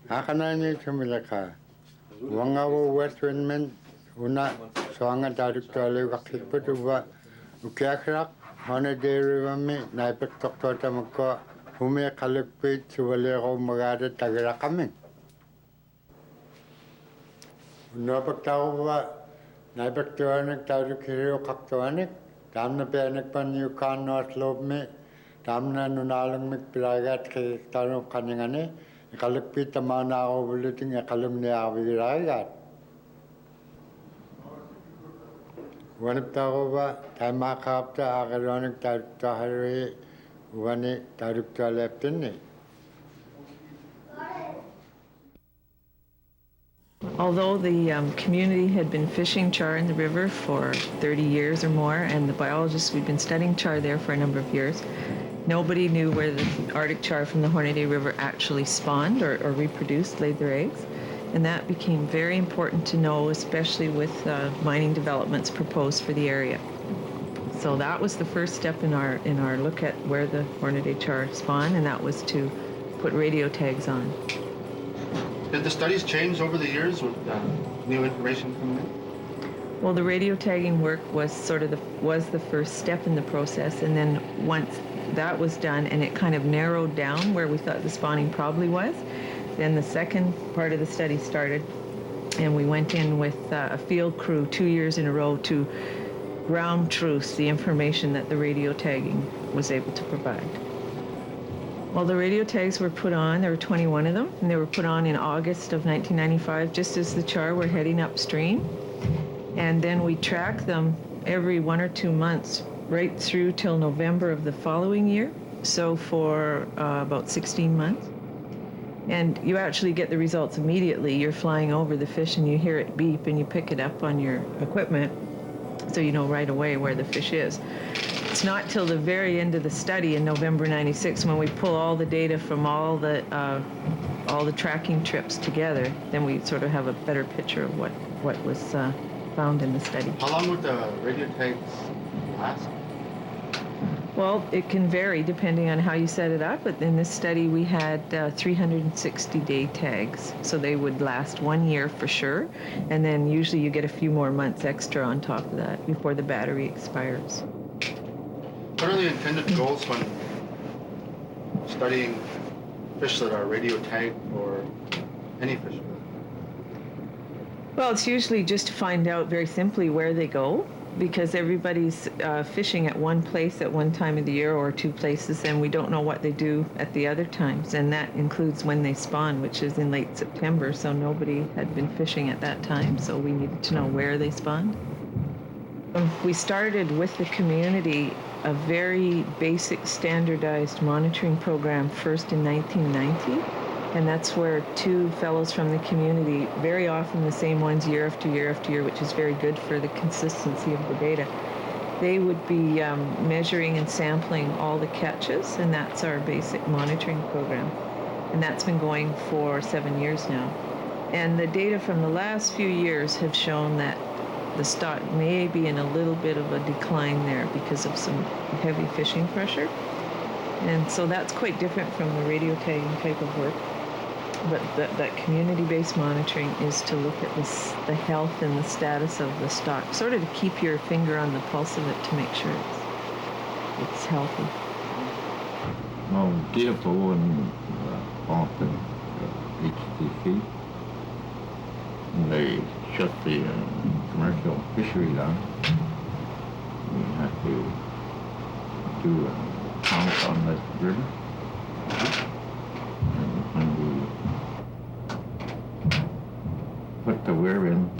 Akanani Tumilaka. Wangawa Westernmen, Una, Swanga Darikali, Wakiputuva, Ukiakrak, Hornaday River me, Nipek Doctor Tamako, Hume Kalukpit, Suvalero Magada Tagarakami. Nopaktawa, Nipek Tuanik, Tarikiro Kaktuanik, Damna Panic Pan you cannot love me, Damna Nunaluk Pragat Tano Kaningane. Kalukpit naman ako ulitin ng kalumni akoiragat. Wanip tako ba, tayo makakapta akaronik tarukta wani tarukta leptin ni. Although the community had been fishing char in the river for 30 years or more, and the biologists, we'd been studying char there for a number of years, nobody knew where the Arctic char from the Hornaday River actually spawned or reproduced, laid their eggs. And that became very important to know, especially with mining developments proposed for the area. So that was the first step in our look at where the Hornaday char spawned, and that was to put radio tags on. Did the studies change over the years with new information coming in? Well, the radio tagging work was sort of the first step in the process, and then once that was done and it kind of narrowed down where we thought the spawning probably was, then the second part of the study started, and we went in with a field crew 2 years in a row to ground truth the information that the radio tagging was able to provide. Well, the radio tags were put on, there were 21 of them, and they were put on in August of 1995, just as the char were heading upstream. And then we tracked them every 1 or 2 months right through till November of the following year, so for about 16 months. And you actually get the results immediately. You're flying over the fish and you hear it beep and you pick it up on your equipment, so you know right away where the fish is. It's not till the very end of the study in November '96 when we pull all the data from all the tracking trips together, then we sort of have a better picture of what was found in the study. How long would the radio tags last? Well, it can vary depending on how you set it up, but in this study we had 360-day tags, so they would last 1 year for sure, and then usually you get a few more months extra on top of that before the battery expires. What are the intended goals when studying fish that are radio tagged or any fish? Well, it's usually just to find out very simply where they go, because everybody's fishing at one place at one time of the year or 2 places, and we don't know what they do at the other times, and that includes when they spawn, which is in late September, so nobody had been fishing at that time, so we needed to know where they spawned. We started with the community a very basic standardized monitoring program first in 1990. And that's where 2 fellows from the community, very often the same ones year after year after year, which is very good for the consistency of the data, they would be measuring and sampling all the catches, and that's our basic monitoring program. And that's been going for 7 years now. And the data from the last few years have shown that the stock may be in a little bit of a decline there because of some heavy fishing pressure. And so that's quite different from the radio tagging type of work. But that community-based monitoring is to look at the health and the status of the stock, sort of to keep your finger on the pulse of it to make sure it's healthy. Well, DFO and often HTC, they shut the commercial fishery down. We had to do a count on that river. And when we put the weir in,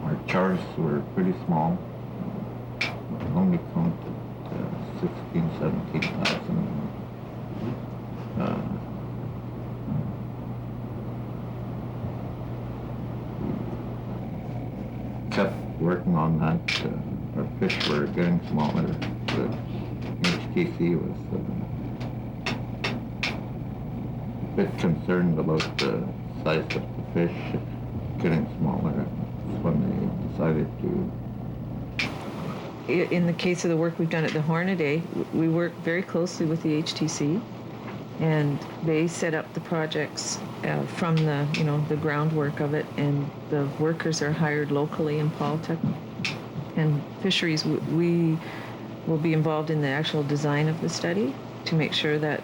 our chars were pretty small. We only counted 16,000, 17,000. Kept working on that. Our fish were getting smaller. The HTC was a bit concerned about the size of the fish. It getting smaller. That's when they decided to. In the case of the work we've done at the Hornaday, we work very closely with the HTC, and they set up the projects from the groundwork of it, and the workers are hired locally in Paultech. And fisheries, we will be involved in the actual design of the study to make sure that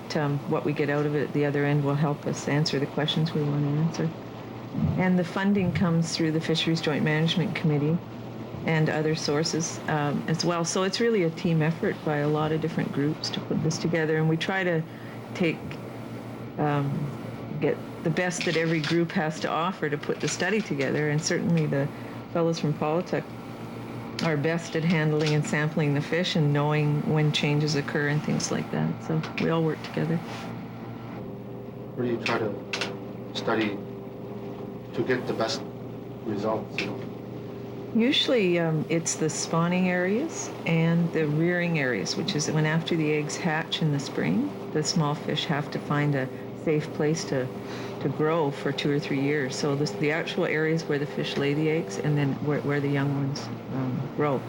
what we get out of it at the other end will help us answer the questions we want to answer. And the funding comes through the Fisheries Joint Management Committee and other sources as well. So it's really a team effort by a lot of different groups to put this together, and we try to get the best that every group has to offer to put the study together, and certainly the fellows from Polytech are best at handling and sampling the fish and knowing when changes occur and things like that. So we all work together. Where do you try to study to get the best results? Usually it's the spawning areas and the rearing areas, which is when after the eggs hatch in the spring, the small fish have to find a safe place to grow for 2 or 3 years. So the actual areas where the fish lay the eggs, and then where the young ones grow.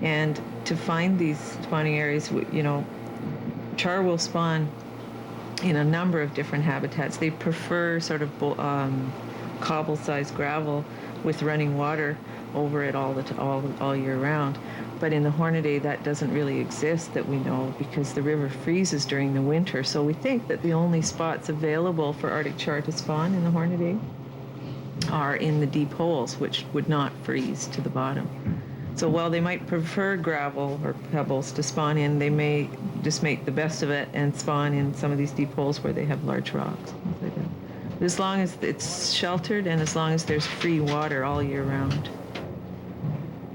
And to find these spawning areas, char will spawn in a number of different habitats. They prefer sort of cobble-sized gravel with running water over it all year round. But in the Hornaday, that doesn't really exist that we know, because the river freezes during the winter. So we think that the only spots available for Arctic char to spawn in the Hornaday are in the deep holes, which would not freeze to the bottom. So while they might prefer gravel or pebbles to spawn in, they may just make the best of it and spawn in some of these deep holes where they have large rocks. Things like that. But as long as it's sheltered and as long as there's free water all year round.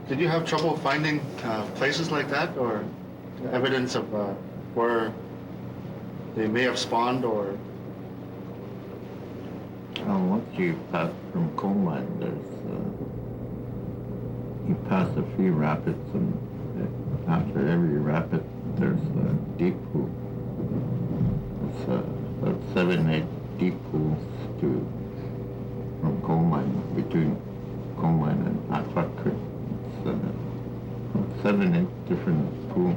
Did you have trouble finding places like that, or evidence of where they may have spawned, or? Once you pass from coal mine, you pass a few rapids, and after every rapid, there's a deep pool. It's about 7, 8 deep pools from coal mine, between coal mine and Aqua Creek. 7, 8 different pools.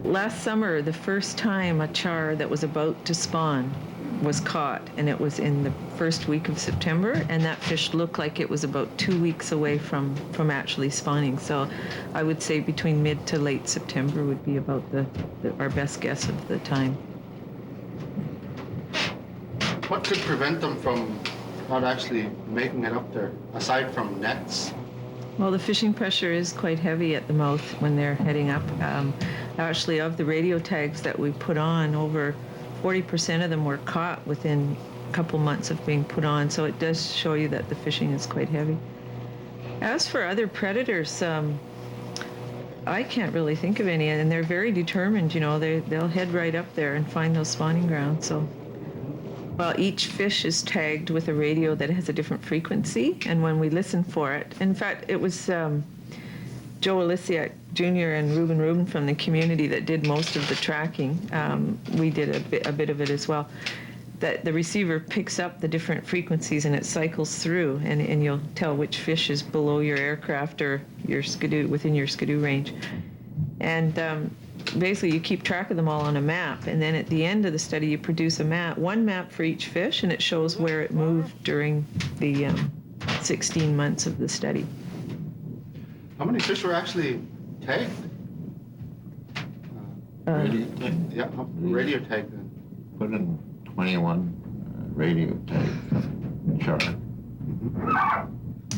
Last summer, the first time a char that was about to spawn was caught, and it was in the first week of September, and that fish looked like it was about 2 weeks away from actually spawning. So I would say between mid to late September would be about our best guess of the time. What could prevent them from not actually making it up there, aside from nets? Well, the fishing pressure is quite heavy at the mouth when they're heading up. Actually, of the radio tags that we put on, over 40% of them were caught within a couple months of being put on, so it does show you that the fishing is quite heavy. As for other predators, I can't really think of any, and they're very determined, they'll head right up there and find those spawning grounds. So, well, each fish is tagged with a radio that has a different frequency, and when we listen for it, in fact, it was Joe Alisiak Jr. and Ruben Rubin from the community that did most of the tracking. We did a bit of it as well. That the receiver picks up the different frequencies and it cycles through, and you'll tell which fish is below your aircraft or your skidoo, within your skidoo range. And basically you keep track of them all on a map, and then at the end of the study you produce one map for each fish, and it shows where it moved during the 16 months of the study. How many fish were actually tagged? Radio tagged then. Put in 21 radio tags on char.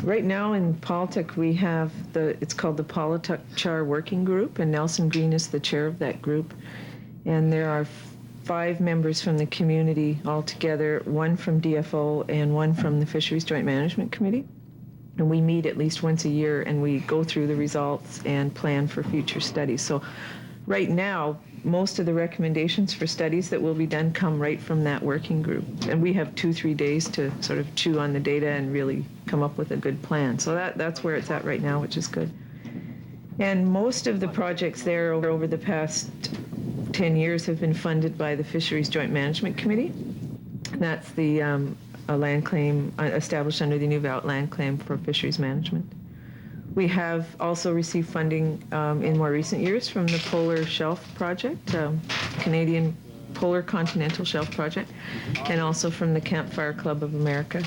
Right now in Paultech we have it's called the Paultech Char Working Group, and Nelson Green is the chair of that group. And there are 5 members from the community altogether, 1 from DFO and 1 from the Fisheries Joint Management Committee. And we meet at least once a year, and we go through the results and plan for future studies. So right now, most of the recommendations for studies that will be done come right from that working group. And we have 2-3 days to sort of chew on the data and really come up with a good plan. So that's where it's at right now, which is good. And most of the projects there over the past 10 years have been funded by the Fisheries Joint Management Committee. That's the a land claim established under the Inuvialuit land claim for fisheries management. We have also received funding in more recent years from the Polar Shelf Project, Canadian Polar Continental Shelf Project, and also from the Campfire Club of America.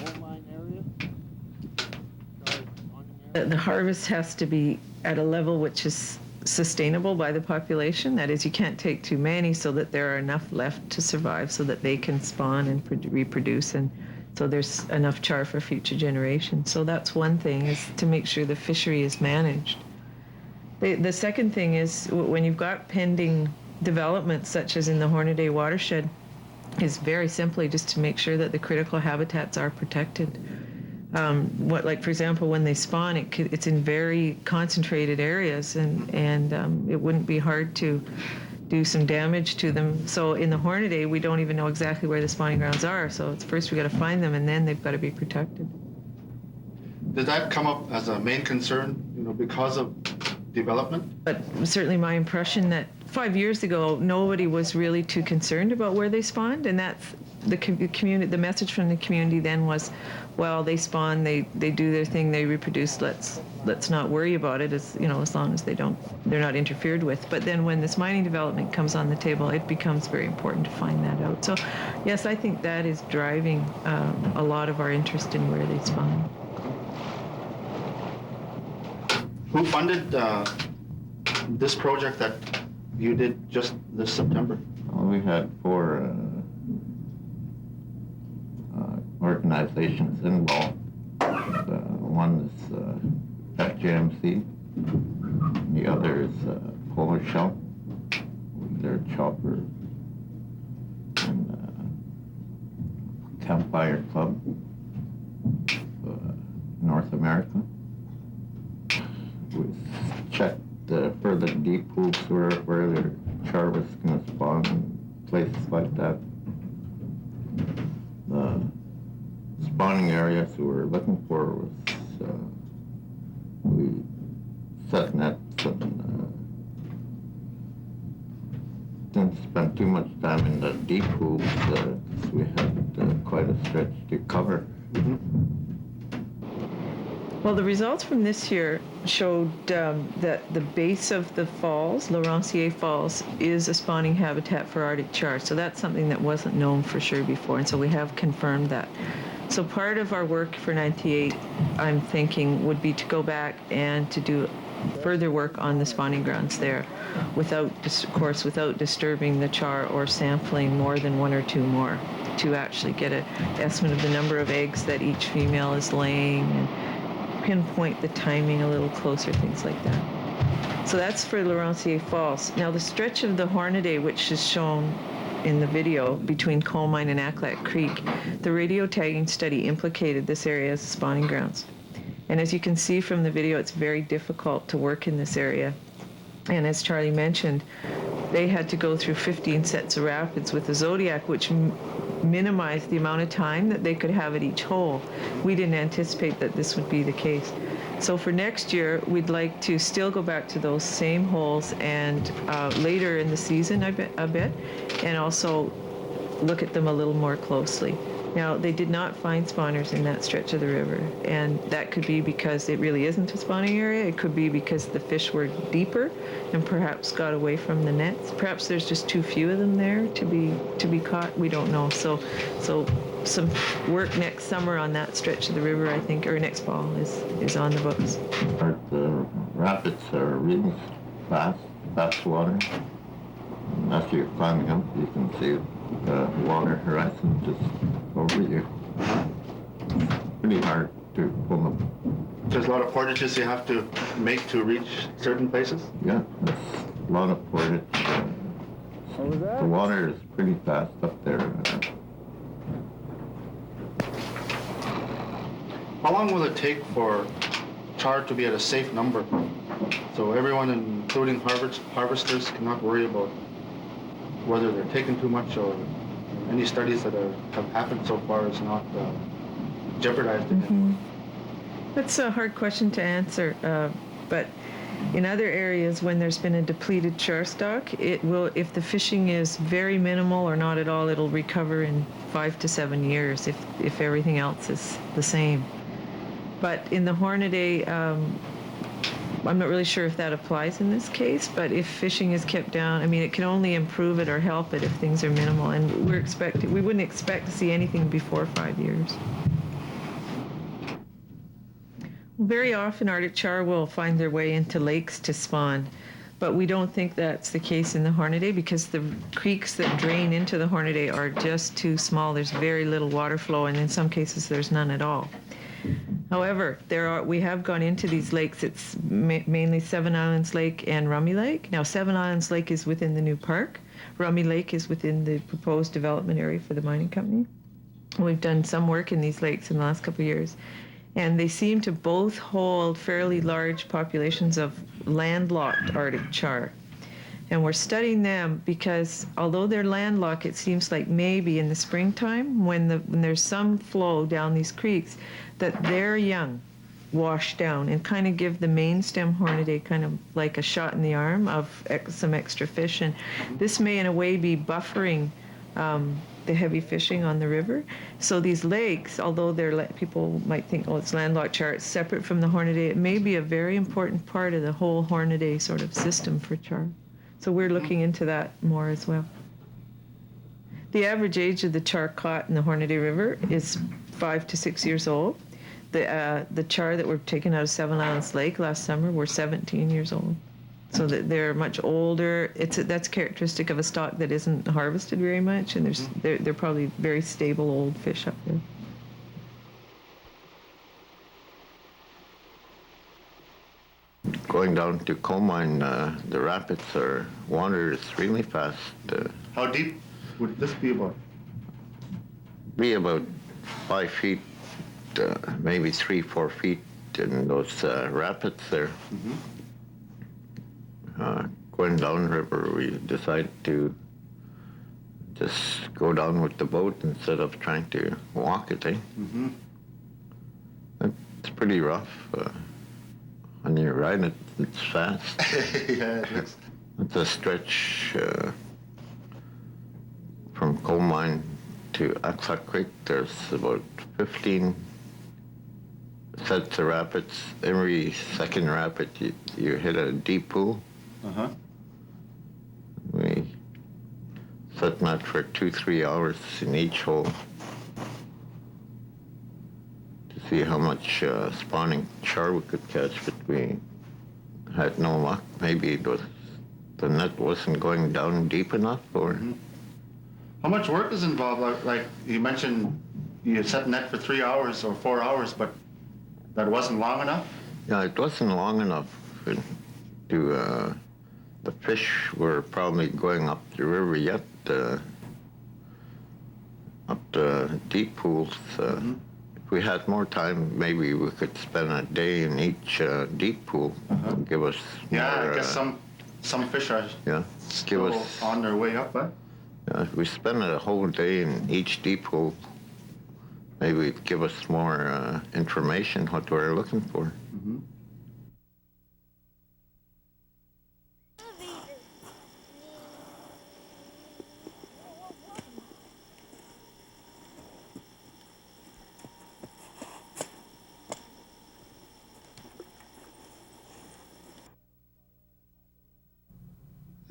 The harvest has to be at a level which is sustainable by the population. That is, you can't take too many so that there are enough left to survive so that they can spawn and reproduce, and so there's enough char for future generations. So that's one thing, is to make sure the fishery is managed. The second thing is, when you've got pending developments such as in the Hornaday watershed, is very simply just to make sure that the critical habitats are protected. Like for example, when they spawn, it's in very concentrated areas, and it wouldn't be hard to do some damage to them. So in the Hornaday, we don't even know exactly where the spawning grounds are. So it's first we got to find them, and then they've got to be protected. Did that come up as a main concern, because of development? But certainly my impression that 5 years ago, nobody was really too concerned about where they spawned, and that's the community. The message from the community then was, well, they spawn, they do their thing, they reproduce. Let's not worry about it, as long as they're not interfered with. But then when this mining development comes on the table, it becomes very important to find that out. So yes, I think that is driving a lot of our interest in where they spawn. Who funded this project that you did just this September? Well, we had 4 organizations involved. One is FJMC, the other is Polar Shelf, with their chopper, and Campfire Club, North America. We checked for the deep pools where the char was going to spawn and places like that. The spawning areas we were looking for was, we set nets and didn't spend too much time in the deep pools because we had quite a stretch to cover. Mm-hmm. Well, the results from this year showed that the base of the falls, Laurentier Falls, is a spawning habitat for Arctic char. So that's something that wasn't known for sure before, and so we have confirmed that. So part of our work for 98, I'm thinking, would be to go back and to do further work on the spawning grounds there, without disturbing the char or sampling more than 1 or 2 more, to actually get an estimate of the number of eggs that each female is laying, and pinpoint the timing a little closer, things like that. So that's for Laurentier Falls. Now the stretch of the Hornaday, which is shown in the video between Coal Mine and Acklack Creek, the radio tagging study implicated this area as spawning grounds. And as you can see from the video, it's very difficult to work in this area. And as Charlie mentioned, they had to go through 15 sets of rapids with the Zodiac, which minimized the amount of time that they could have at each hole. We didn't anticipate that this would be the case. So for next year, we'd like to still go back to those same holes and later in the season, I bet, and also look at them a little more closely. Now, they did not find spawners in that stretch of the river, and that could be because it really isn't a spawning area. It could be because the fish were deeper and perhaps got away from the nets. Perhaps there's just too few of them there to be caught. We don't know. So some work next summer on that stretch of the river, I think, or next fall is on the books. The rapids are really fast water. And as you're climbing up, you can see the water horizon just over you. Pretty hard to pull them. There's a lot of portages you have to make to reach certain places? Yeah, there's a lot of portage. The water is pretty fast up there. How long will it take for char to be at a safe number, so everyone, including harvesters, cannot worry about whether they're taking too much, or any studies that have happened so far is not jeopardized in it? That's a hard question to answer, but In other areas, when there's been a depleted char stock, it will, if the fishing is very minimal or not at all, it'll recover in 5 to 7 years if everything else is the same. But in the Hornaday, I'm not really sure if that applies in this case, but if fishing is kept down, I mean, it can only improve it or help it if things are minimal, and we wouldn't expect to see anything before 5 years. Very often Arctic char will find their way into lakes to spawn, but we don't think that's the case in the Hornaday because the creeks that drain into the Hornaday are just too small. There's very little water flow, and in some cases there's none at all. However, we have gone into these lakes. It's mainly Seven Islands Lake and Rummy Lake. Now, Seven Islands Lake is within the new park. Rummy Lake is within the proposed development area for the mining company. We've done some work in these lakes in the last couple of years, and they seem to both hold fairly large populations of landlocked Arctic char. And we're studying them because although they're landlocked, it seems like maybe in the springtime when there's some flow down these creeks, that their young wash down and kind of give the main stem Hornaday kind of like a shot in the arm of some extra fish. And this may in a way be buffering the heavy fishing on the river. So these lakes, although people might think, oh, it's landlocked char, it's separate from the Hornaday, it may be a very important part of the whole Hornaday sort of system for char. So we're looking into that more as well. The average age of the char caught in the Hornaday River is 5 to 6 years old. The char that were taken out of Seven Islands Lake last summer were 17 years old. So that they're much older. That's characteristic of a stock that isn't harvested very much, and they're probably very stable old fish up there. Going down to coal mine, the rapids water is really fast. How deep would this be about? Be about 5 feet, maybe 3-4 feet in those rapids there. Going downriver, we decided to just go down with the boat instead of trying to walk it. It's pretty rough. When you ride it, it's fast. Yeah, it is. It's a stretch from coal mine to Aksa Creek. There's about 15 sets of rapids. Every second rapid, you hit a deep pool. We set that for 2-3 hours in each hole to see how much spawning char we could catch, but we had no luck. Maybe the net wasn't going down deep enough, or... How much work is involved? Like you mentioned, you set net for 3 hours or 4 hours, but that wasn't long enough? Yeah, it wasn't long enough to... the fish were probably going up the river yet, up the deep pools. If we had more time, maybe we could spend a day in each deep pool. Give us Yeah, more, I guess some fish are still on their way up, but if we spend a whole day in each deep pool, maybe it'd give us more information what we're looking for.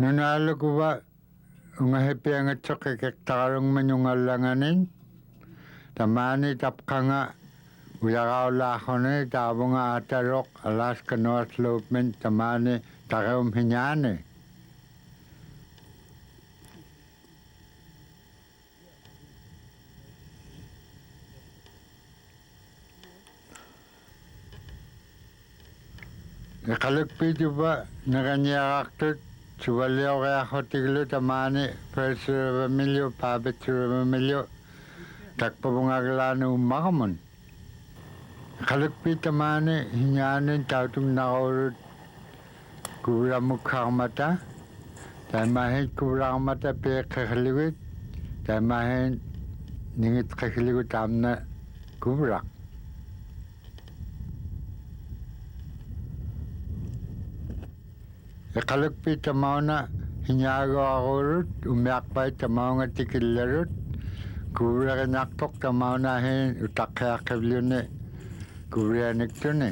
Nunaluk ba ungahepi ang atsok kektarong manyungalanganin tamani tapkanga uyakaulakone tabunga atarok Alaska North Slopemen tamani tarum hinyane Kalukpi ba nakanyakaktot Suwalyo kaya ako tiglo tamani first milyo pabit milyo takpabungaglano umakamon kalukpi tamani hinyanin tautung nakorut kuramukha mata tamahin kuramata pe kakaliwit tamahin ningit kakaliwit tamna kubrak Kalakpi tamauna hinyago agurut umiakpai tamaunga tikillerut kubriya naktok tamauna hin utakya kevlune kubriya niktune.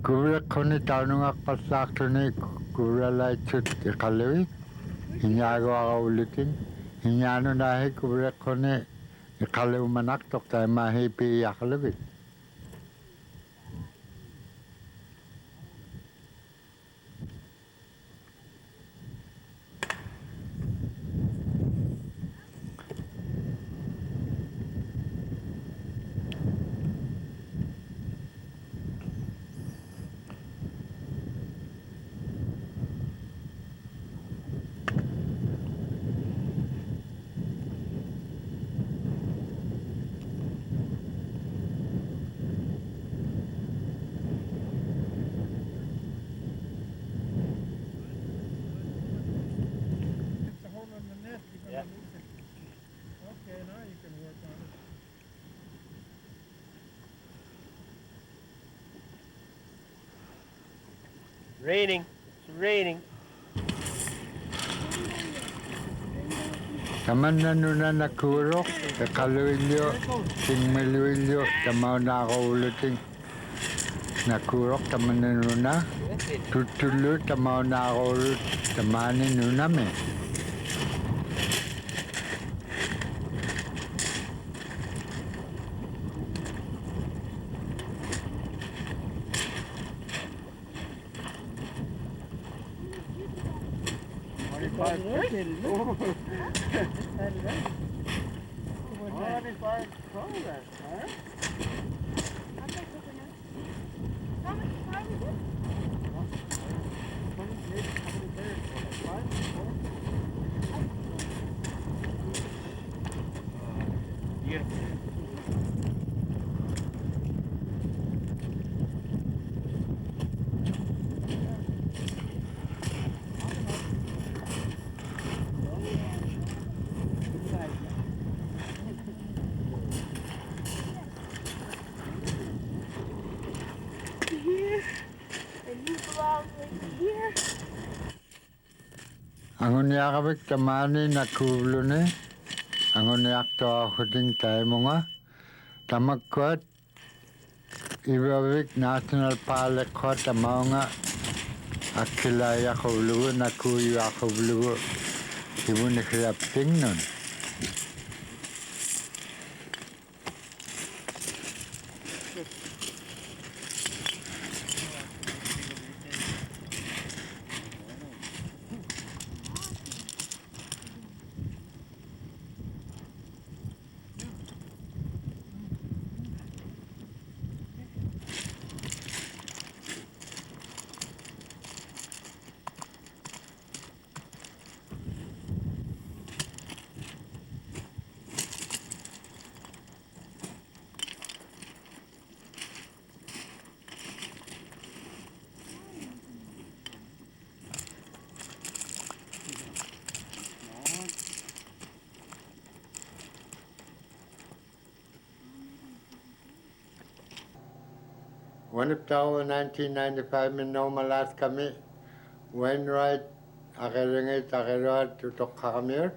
Kubriya kone taunungak pasaktune kubriya laichut ikalewit hinyago agulutin hinyano nahi kubriya kone ikalew manaktok tayo mahipi akalewit. Raining. It's raining. Taman na nuna nakurok, kaluilyo, tingmaluilyo, tamaw na ako uluting nakurok, taman na nuna, tutulo, tamaw na ako ulut, tamani nuna me. Angon yakabik tamani nakubulune, angon yakto akuting tayo mga, tamakot, Inuvialuit National Park ko tamaw nga akilaya ko lugo nakuyo ako lugo ibu nikrapting nun. One of 1995 min malas kami Wainwright akelengit akelot tutok kamir.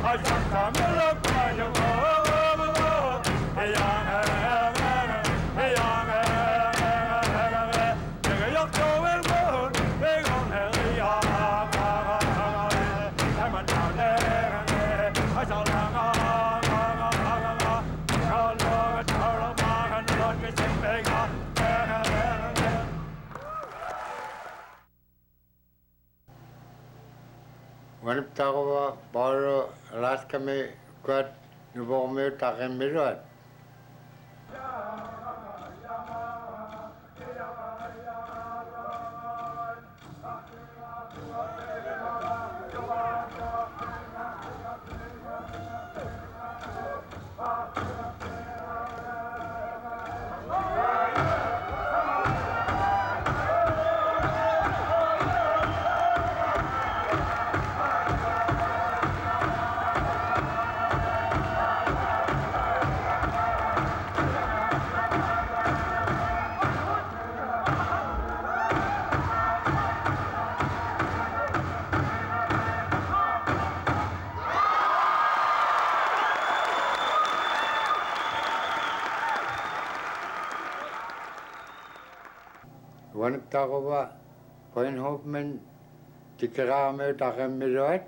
I Wanip tawa baro last kami kuat nubo me takem miruat. Wanip tawa point hopman tikara me takem miruat.